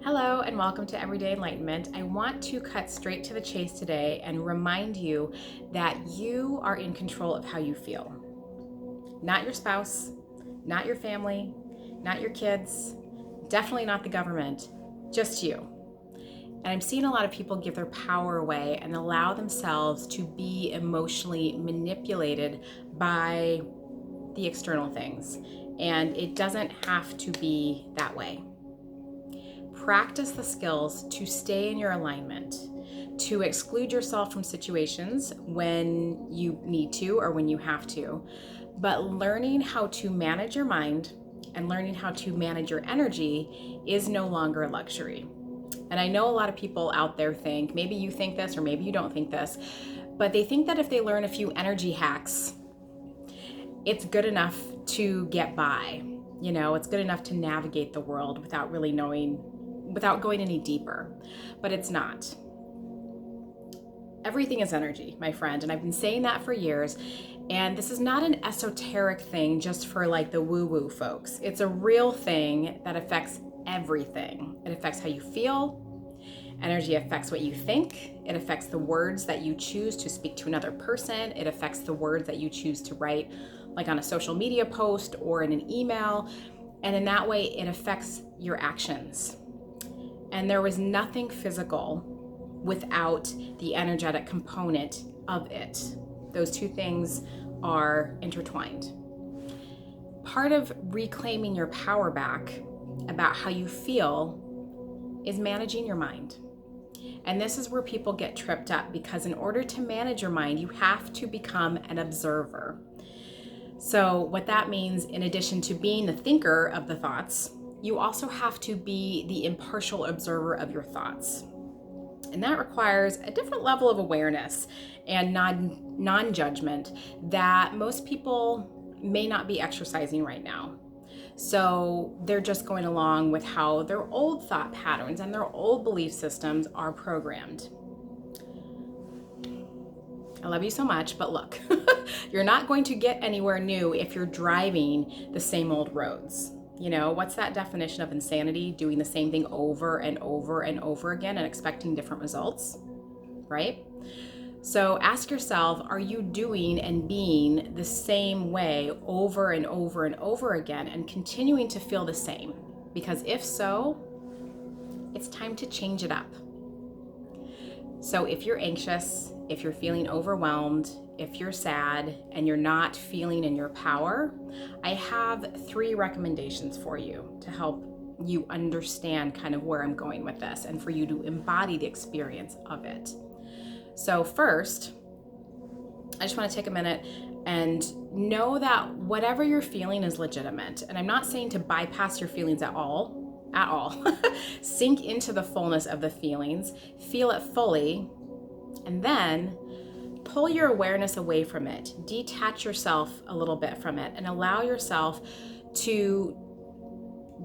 Hello and welcome to Everyday Enlightenment. I want to cut straight to the chase today and remind you that you are in control of how you feel. Not your spouse, not your family, not your kids, definitely not the government, just you. And I'm seeing a lot of people give their power away and allow themselves to be emotionally manipulated by the external things. And it doesn't have to be that way. Practice the skills to stay in your alignment, to exclude yourself from situations when you need to or when you have to. But learning how to manage your mind and learning how to manage your energy is no longer a luxury. And I know a lot of people out there think, maybe you think this or maybe you don't think this, but they think that if they learn a few energy hacks, it's good enough to get by. It's good enough to navigate the world without really knowing, without going any deeper, but it's not. Everything is energy, my friend, and I've been saying that for years. And this is not an esoteric thing just for like the woo-woo folks. It's a real thing that affects everything. It affects how you feel. Energy affects what you think. It affects the words that you choose to speak to another person. It affects the words that you choose to write, like on a social media post or in an email. And in that way, it affects your actions. And there was nothing physical without the energetic component of it. Those two things are intertwined. Part of reclaiming your power back about how you feel is managing your mind. And this is where people get tripped up, because in order to manage your mind, you have to become an observer. So what that means, in addition to being the thinker of the thoughts, you also have to be the impartial observer of your thoughts. And that requires a different level of awareness and non-judgment that most people may not be exercising right now. So they're just going along with how their old thought patterns and their old belief systems are programmed. I love you so much, but look, you're not going to get anywhere new if you're driving the same old roads. What's that definition of insanity? Doing the same thing over and over and over again and expecting different results, right? So ask yourself, are you doing and being the same way over and over and over again and continuing to feel the same? Because if so, it's time to change it up. So if you're anxious, if you're feeling overwhelmed, if you're sad and you're not feeling in your power, I have 3 recommendations for you to help you understand kind of where I'm going with this and for you to embody the experience of it. So first, I just want to take a minute and know that whatever you're feeling is legitimate. And I'm not saying to bypass your feelings at all. Sink into the fullness of the feelings, feel it fully, and then pull your awareness away from it. Detach yourself a little bit from it and allow yourself to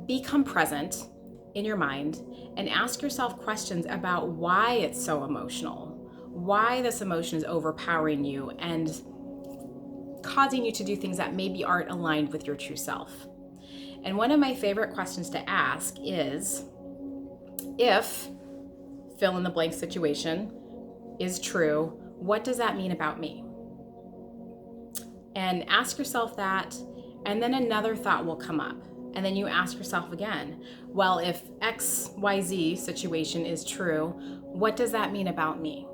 become present in your mind and ask yourself questions about why it's so emotional, why this emotion is overpowering you and causing you to do things that maybe aren't aligned with your true self. And one of my favorite questions to ask is, if fill in the blank situation is true, what does that mean about me? And ask yourself that, and then another thought will come up. And then you ask yourself again, well, if XYZ situation is true, what does that mean about me?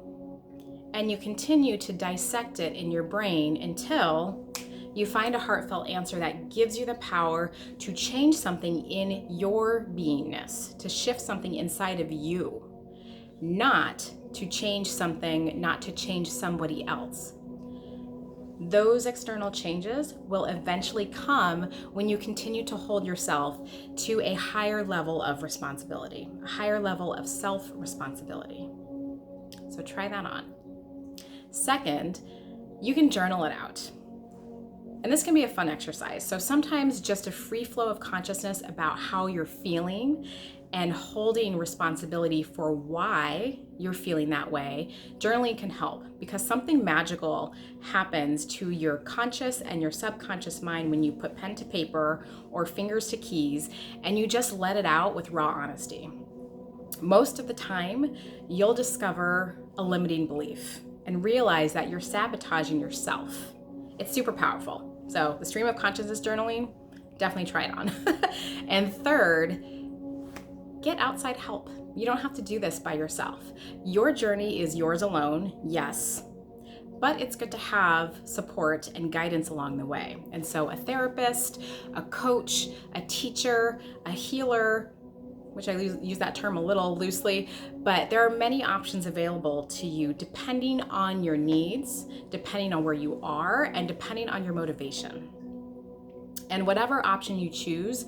And you continue to dissect it in your brain until you find a heartfelt answer that gives you the power to change something in your beingness, to shift something inside of you, not to change something, not to change somebody else. Those external changes will eventually come when you continue to hold yourself to a higher level of responsibility, a higher level of self-responsibility. So try that on. Second, you can journal it out. And this can be a fun exercise. So sometimes just a free flow of consciousness about how you're feeling and holding responsibility for why you're feeling that way, journaling can help, because something magical happens to your conscious and your subconscious mind when you put pen to paper or fingers to keys and you just let it out with raw honesty. most of the time, you'll discover a limiting belief and realize that you're sabotaging yourself. It's super powerful. So the stream of consciousness journaling, definitely try it on. And third, get outside help. You don't have to do this by yourself. Your journey is yours alone, yes, but it's good to have support and guidance along the way. And so a therapist, a coach, a teacher, a healer, which I use that term a little loosely, but there are many options available to you depending on your needs, depending on where you are, and depending on your motivation. And whatever option you choose,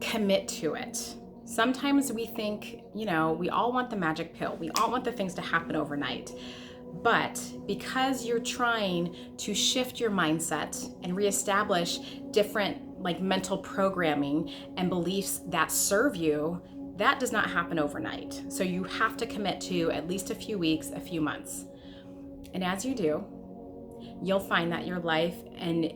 commit to it. Sometimes we think, we all want the magic pill. We all want the things to happen overnight. But because you're trying to shift your mindset and reestablish different mental programming and beliefs that serve you, that does not happen overnight. So you have to commit to at least a few weeks, a few months. And as you do, you'll find that your life and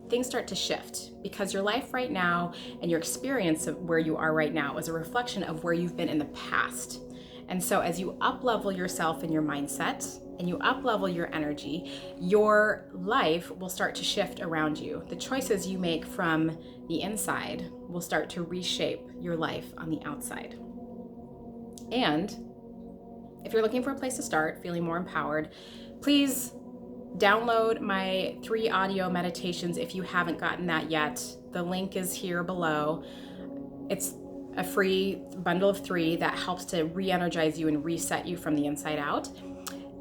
things start to shift, because your life right now and your experience of where you are right now is a reflection of where you've been in the past. And so as you up-level yourself and your mindset and you up-level your energy, your life will start to shift around you. The choices you make from the inside will start to reshape your life on the outside. And if you're looking for a place to start, feeling more empowered, please download my 3 audio meditations if you haven't gotten that yet. The link is here below. It's a free bundle of 3 that helps to re-energize you and reset you from the inside out.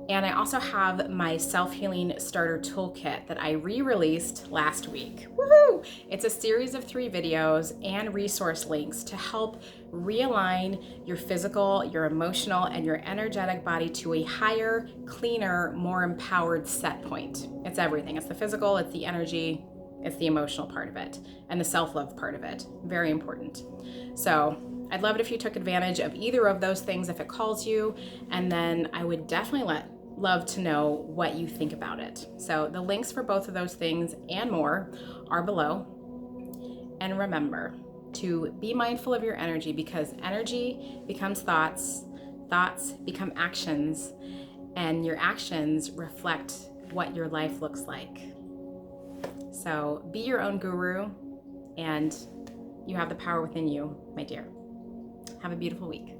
And I also have my self-healing starter toolkit that I re-released last week. Woohoo! It's a series of 3 videos and resource links to help realign your physical, your emotional, and your energetic body to a higher, cleaner, more empowered set point. It's everything. It's the physical, it's the energy, it's the emotional part of it, and the self-love part of it. Very important. So I'd love it if you took advantage of either of those things if it calls you, and then I would definitely love to know what you think about it. So the links for both of those things and more are below. And remember to be mindful of your energy, because energy becomes thoughts, thoughts become actions, and your actions reflect what your life looks like. So be your own guru, and you have the power within you, my dear. Have a beautiful week.